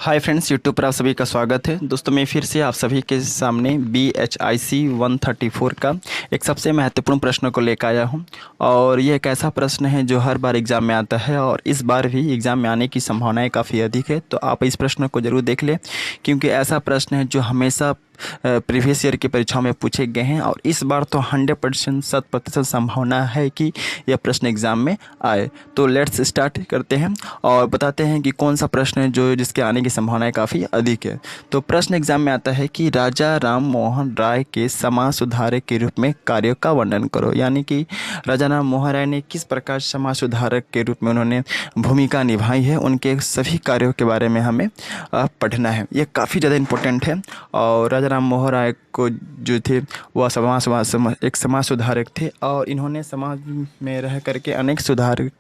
Hi friends, YouTube पर आप सभी का स्वागत है। दोस्तों मैं फिर से आप सभी के सामने BHIC 134 का एक सबसे महत्वपूर्ण प्रश्न को लेकर आया हूं। और यह एक ऐसा प्रश्न है जो हर बार एग्ज़ाम में आता है और इस बार भी एग्ज़ाम में आने की संभावनाएं काफ़ी अधिक है। तो आप इस प्रश्न को ज़रूर देख लें, क्योंकि ऐसा प्रश्न है जो हमेशा प्रीवियस ईयर की परीक्षाओं में पूछे गए हैं और इस बार तो 100% 100% संभावना है कि यह प्रश्न एग्ज़ाम में आए। तो लेट्स स्टार्ट करते हैं और बताते हैं कि कौन सा प्रश्न है जो जिसके आने की संभावनाएं काफ़ी अधिक है। तो प्रश्न एग्ज़ाम में आता है कि राजा राम मोहन राय के समाज सुधारक के रूप में कार्यों का वर्णन करो। यानी कि राजा राम मोहन राय ने किस प्रकार समाज सुधारक के रूप में उन्होंने भूमिका निभाई है, उनके सभी कार्यों के बारे में हमें पढ़ना है। ये काफ़ी ज़्यादा इम्पोर्टेंट है। और राजा राम मोहन राय को जो थे वह एक समाज सुधारक थे और इन्होंने समाज में रह करके अनेक सुधारक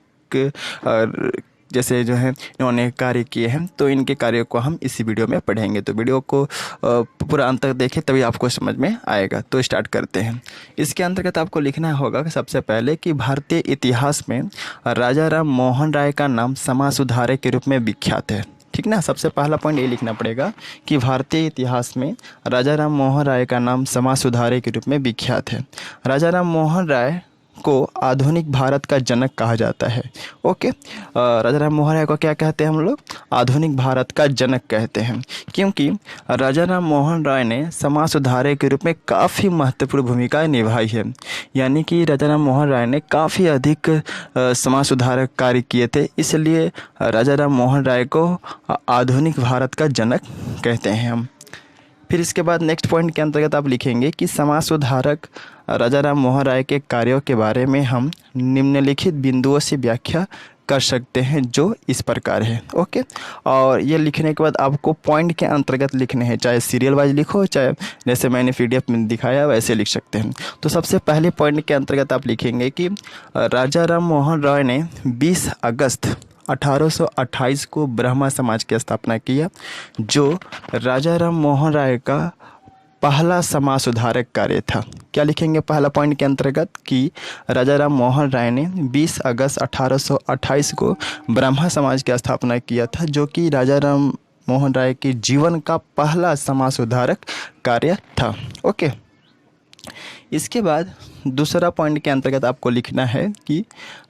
जैसे जो है इन्होंने कार्य किए हैं। तो इनके कार्यों को हम इसी वीडियो में पढ़ेंगे। तो वीडियो को पूरा अंत तक देखें तभी आपको समझ में आएगा। तो स्टार्ट करते हैं। इसके अंतर्गत आपको लिखना होगा कि सबसे पहले कि भारतीय इतिहास में राजा राम मोहन राय का नाम समाज सुधारक के रूप में विख्यात है। ठीक ना, सबसे पहला पॉइंट ये लिखना पड़ेगा कि भारतीय इतिहास में राजा राम मोहन राय का नाम समाज सुधारक के रूप में विख्यात है। राजा राम मोहन राय को आधुनिक भारत का जनक कहा जाता है। ओके, राजा राम मोहन राय को क्या कहते हैं हम लोग? आधुनिक भारत का जनक कहते हैं, क्योंकि राजा राम मोहन राय ने समाज सुधारक के रूप में काफ़ी महत्वपूर्ण भूमिका निभाई है। यानी कि राजा राम मोहन राय ने काफ़ी अधिक समाज सुधारक कार्य किए थे, इसलिए राजा राम मोहन राय को आधुनिक भारत का जनक कहते हैं हम। फिर इसके बाद नेक्स्ट पॉइंट के अंतर्गत आप लिखेंगे कि समाज सुधारक राजा राम मोहन राय के कार्यों के बारे में हम निम्नलिखित बिंदुओं से व्याख्या कर सकते हैं, जो इस प्रकार है। ओके, और ये लिखने के बाद आपको पॉइंट के अंतर्गत लिखने हैं, चाहे सीरियल वाइज लिखो, चाहे जैसे मैंने PDF में दिखाया वैसे लिख सकते हैं। तो सबसे पहले पॉइंट के अंतर्गत आप लिखेंगे कि राजा राम मोहन राय ने 20 अगस्त 1828 को ब्राह्मण समाज की स्थापना किया, जो राजा राम मोहन राय का पहला समाज सुधारक कार्य था। क्या लिखेंगे पहला पॉइंट के अंतर्गत कि राजा राम मोहन राय ने 20 अगस्त 1828 को ब्राह्मण समाज की स्थापना किया था, जो कि राजा राम मोहन राय के जीवन का पहला समाज सुधारक कार्य था। ओके, इसके बाद दूसरा पॉइंट के अंतर्गत आपको लिखना है कि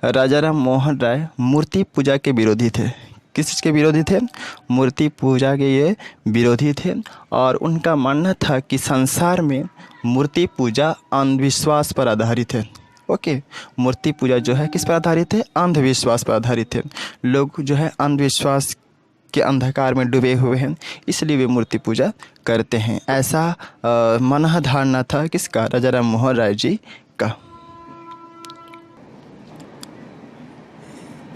राजा राम मोहन राय मूर्ति पूजा के विरोधी थे। किस चीज़ के विरोधी थे? मूर्ति पूजा के ये विरोधी थे और उनका मानना था कि संसार में मूर्ति पूजा अंधविश्वास पर आधारित है। ओके, मूर्ति पूजा जो है किस पर आधारित है? अंधविश्वास पर आधारित है। लोग जो है अंधविश्वास के अंधकार में डूबे हुए हैं, इसलिए वे मूर्ति पूजा करते हैं। ऐसा मनः धारणा था किसका? राजा राम मोहन राय जी का।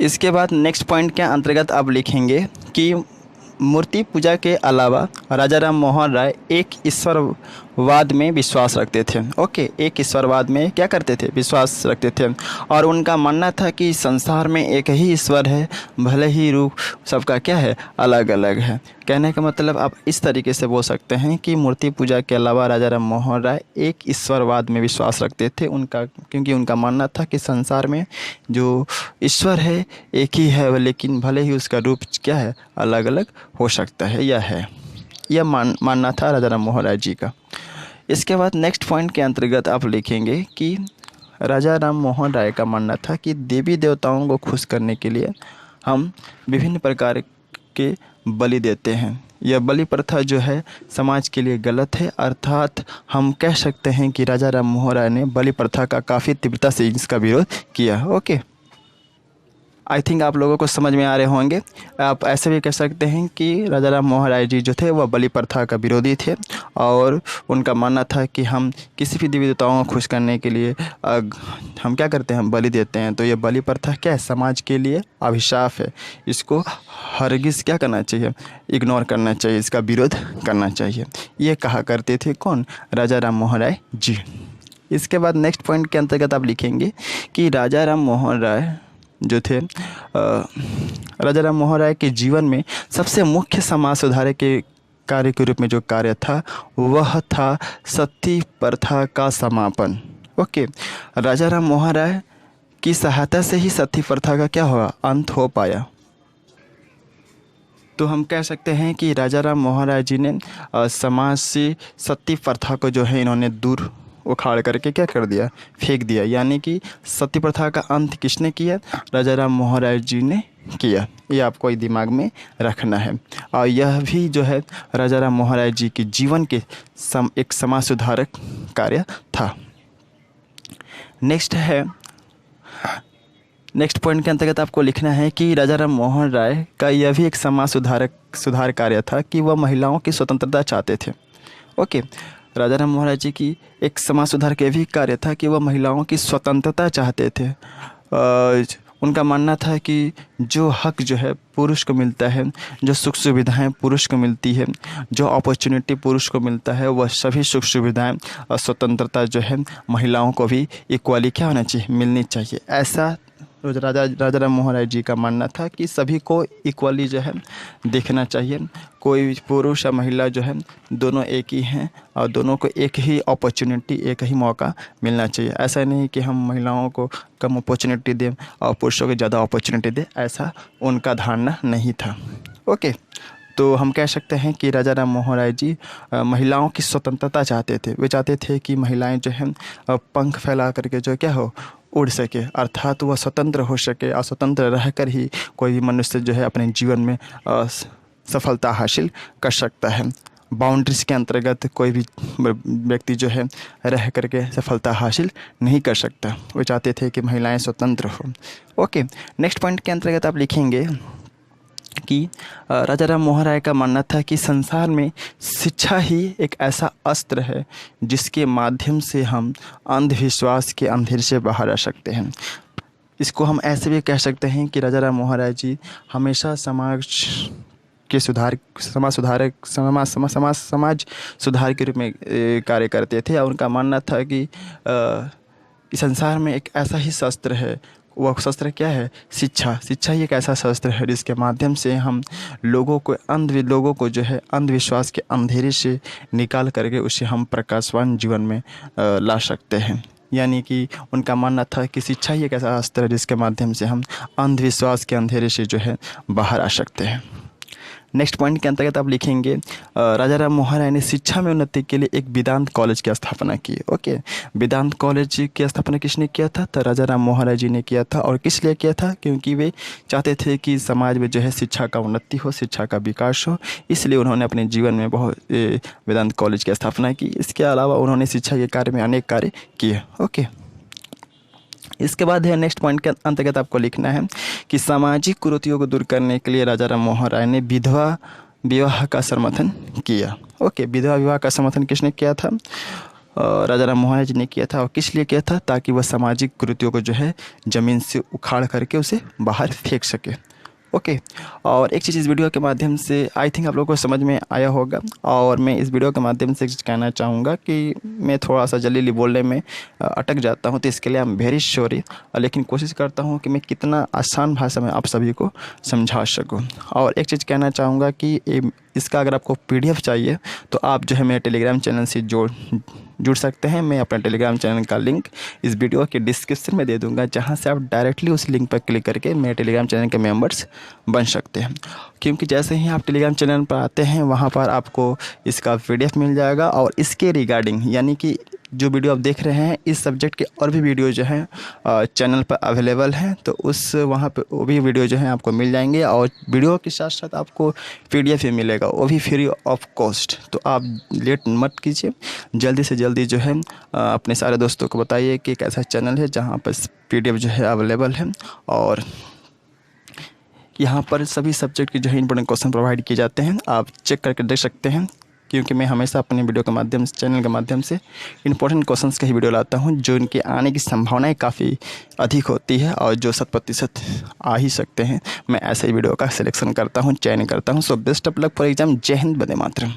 इसके बाद नेक्स्ट पॉइंट के अंतर्गत आप लिखेंगे कि मूर्ति पूजा के अलावा राजा राम मोहन राय एक ईश्वरवाद में विश्वास रखते थे। ओके, एक ईश्वरवाद में क्या करते थे? विश्वास रखते थे और उनका मानना था कि संसार में एक ही ईश्वर है, भले ही रूप सबका क्या है, अलग अलग है। कहने का मतलब आप इस तरीके से बोल सकते हैं कि मूर्ति पूजा के अलावा राजा राम मोहन राय एक ईश्वरवाद में विश्वास रखते थे, क्योंकि उनका मानना था कि संसार में जो ईश्वर है एक ही है, लेकिन भले ही उसका रूप क्या है, अलग अलग हो सकता है। यह मानना था राजा राम मोहन राय जी का। इसके बाद नेक्स्ट पॉइंट के अंतर्गत आप लिखेंगे कि राजा राम मोहन राय का मानना था कि देवी देवताओं को खुश करने के लिए हम विभिन्न प्रकार के बलि देते हैं। यह बलि प्रथा जो है समाज के लिए गलत है, अर्थात हम कह सकते हैं कि राजा राम मोहन राय ने बलि प्रथा का काफ़ी तीव्रता से इसका विरोध किया। ओके, आई थिंक आप लोगों को समझ में आ रहे होंगे। आप ऐसे भी कह सकते हैं कि राजा राम मोहन राय जी जो थे वह बलि प्रथा का विरोधी थे और उनका मानना था कि हम किसी भी देवी देवताओं को खुश करने के लिए हम क्या करते हैं, बलि देते हैं। तो ये बलि प्रथा क्या है, समाज के लिए अभिशाप है। इसको हरगिज़ क्या करना चाहिए, इग्नोर करना चाहिए, इसका विरोध करना चाहिए। ये कहा करते थे कौन? राजा राम मोहन राय जी। इसके बाद नेक्स्ट पॉइंट के अंतर्गत आप लिखेंगे कि राजा राम मोहन राय जो थे राजा राम मोहन राय के जीवन में सबसे मुख्य समाज सुधारक के कार्य के रूप में जो कार्य था वह था सती प्रथा का समापन। ओके, राजा राम मोहन राय की सहायता से ही सती प्रथा का क्या हुआ, अंत हो पाया। तो हम कह सकते हैं कि राजा राम मोहन राय जी ने समाज से सती प्रथा को जो है इन्होंने दूर उखाड़ करके क्या कर दिया, फेंक दिया। यानी कि सती प्रथा का अंत किसने किया, राजा राम मोहन राय जी ने किया। ये आपको दिमाग में रखना है। और यह भी जो है राजा राम मोहन राय जी के जीवन के एक समाज सुधारक कार्य था। नेक्स्ट पॉइंट के अंतर्गत आपको लिखना है कि राजा राम मोहन राय का यह भी एक समाज सुधार कार्य था कि वह महिलाओं की स्वतंत्रता चाहते थे। ओके, राजा राम मोहन राय जी की एक समाज सुधार का भी कार्य था कि वह महिलाओं की स्वतंत्रता चाहते थे। उनका मानना था कि जो हक जो है पुरुष को मिलता है, जो सुख सुविधाएं पुरुष को मिलती है, जो अपॉर्चुनिटी पुरुष को मिलता है, वह सभी सुख सुविधाएं और स्वतंत्रता जो है महिलाओं को भी इक्वली क्या होना चाहिए, मिलनी चाहिए। ऐसा राजा राम मोहन राय जी का मानना था कि सभी को इक्वली जो है देखना चाहिए। कोई पुरुष या महिला जो है दोनों एक ही हैं और दोनों को एक ही अपॉर्चुनिटी, एक ही मौका मिलना चाहिए। ऐसा नहीं कि हम महिलाओं को कम अपॉर्चुनिटी दें और पुरुषों को ज़्यादा अपॉर्चुनिटी दें, ऐसा उनका धारणा नहीं था। ओके, तो हम कह सकते हैं कि राजा राम मोहन राय जी महिलाओं की स्वतंत्रता चाहते थे। वे चाहते थे कि महिलाएं जो हैं पंख फैला करके जो क्या हो, उड़ सके, अर्थात वह स्वतंत्र हो सके और स्वतंत्र रहकर ही कोई भी मनुष्य जो है अपने जीवन में सफलता हासिल कर सकता है। बाउंड्रीज के अंतर्गत कोई भी व्यक्ति जो है रह करके सफलता हासिल नहीं कर सकता। वो चाहते थे कि महिलाएं स्वतंत्र हो। ओके, नेक्स्ट पॉइंट के अंतर्गत आप लिखेंगे कि राजा राम मोहन राय का मानना था कि संसार में शिक्षा ही एक ऐसा अस्त्र है जिसके माध्यम से हम अंधविश्वास के अंधेरे से बाहर आ सकते हैं। इसको हम ऐसे भी कह सकते हैं कि राजा राम मोहन राय जी हमेशा समाज सुधार के रूप में कार्य करते थे। और उनका मानना था कि संसार में एक ऐसा ही शस्त्र है, वह शस्त्र क्या है, शिक्षा ही एक ऐसा शस्त्र है जिसके माध्यम से हम लोगों को जो है अंधविश्वास के अंधेरे से निकाल करके उसे हम प्रकाशवान जीवन में ला सकते हैं। यानी कि उनका मानना था कि शिक्षा ही एक ऐसा अस्त्र है जिसके माध्यम से हम अंधविश्वास के अंधेरे से जो है बाहर आ सकते हैं। नेक्स्ट पॉइंट के अंतर्गत आप लिखेंगे राजा राम मोहन राय ने शिक्षा में उन्नति के लिए एक वेदांत कॉलेज की स्थापना की। ओके, वेदांत कॉलेज की स्थापना किसने किया था, तो राजा राम मोहन राय जी ने किया था। और किस लिए किया था, क्योंकि वे चाहते थे कि समाज में जो है शिक्षा का उन्नति हो, शिक्षा का विकास हो। इसलिए उन्होंने अपने जीवन में बहुत वेदांत कॉलेज की स्थापना की। इसके अलावा उन्होंने शिक्षा के कार्य में अनेक कार्य किए। ओके, इसके बाद है नेक्स्ट पॉइंट के अंतर्गत आपको लिखना है कि सामाजिक कुरीतियों को दूर करने के लिए राजा राम मोहन राय ने विधवा विवाह का समर्थन किया। ओके, विधवा विवाह का समर्थन किसने किया था, राजा राम मोहन राय जी ने किया था। और किस लिए किया था, ताकि वह सामाजिक कुरीतियों को जो है ज़मीन से उखाड़ करके उसे बाहर फेंक सके। ओके, और एक चीज़ इस वीडियो के माध्यम से आई थिंक आप लोगों को समझ में आया होगा। और मैं इस वीडियो के माध्यम से कहना चाहूँगा कि मैं थोड़ा सा जल्दी बोलने में अटक जाता हूँ, तो इसके लिए आई एम वेरी सॉरी। लेकिन कोशिश करता हूँ कि मैं कितना आसान भाषा में आप सभी को समझा सकूँ। और एक चीज़ कहना चाहूँगा कि इसका अगर आपको PDF चाहिए तो आप जो है मेरे टेलीग्राम चैनल से जुड़ सकते हैं। मैं अपना टेलीग्राम चैनल का लिंक इस वीडियो के डिस्क्रिप्शन में दे दूंगा, जहां से आप डायरेक्टली उस लिंक पर क्लिक करके मेरे टेलीग्राम चैनल के मेंबर्स बन सकते हैं। क्योंकि जैसे ही आप टेलीग्राम चैनल पर आते हैं वहां पर आपको इसका PDF मिल जाएगा। और इसके रिगार्डिंग यानी कि जो वीडियो आप देख रहे हैं इस सब्जेक्ट के और भी वीडियो जो हैं चैनल पर अवेलेबल हैं, तो उस वहाँ पे वो भी वीडियो जो हैं आपको मिल जाएंगे। और वीडियो के साथ साथ आपको PDF भी मिलेगा, वो भी फ्री ऑफ कॉस्ट। तो आप लेट मत कीजिए, जल्दी से जल्दी जो है अपने सारे दोस्तों को बताइए कि एक ऐसा चैनल है जहाँ पर PDF जो है अवेलेबल है। और यहाँ पर सभी सब्जेक्ट के जो है इंपॉर्टेंट क्वेश्चन प्रोवाइड किए जाते हैं, आप चेक करके देख सकते हैं। क्योंकि मैं हमेशा अपने वीडियो के माध्यम से, चैनल के माध्यम से इंपॉर्टेंट क्वेश्चंस का ही वीडियो लाता हूं, जो इनके आने की संभावनाएं काफ़ी अधिक होती है और जो 100% आ ही सकते हैं। मैं ऐसे ही वीडियो का सिलेक्शन करता हूं, चयन करता हूं। So best of luck for exam. जय हिंद, वंदे मातरम।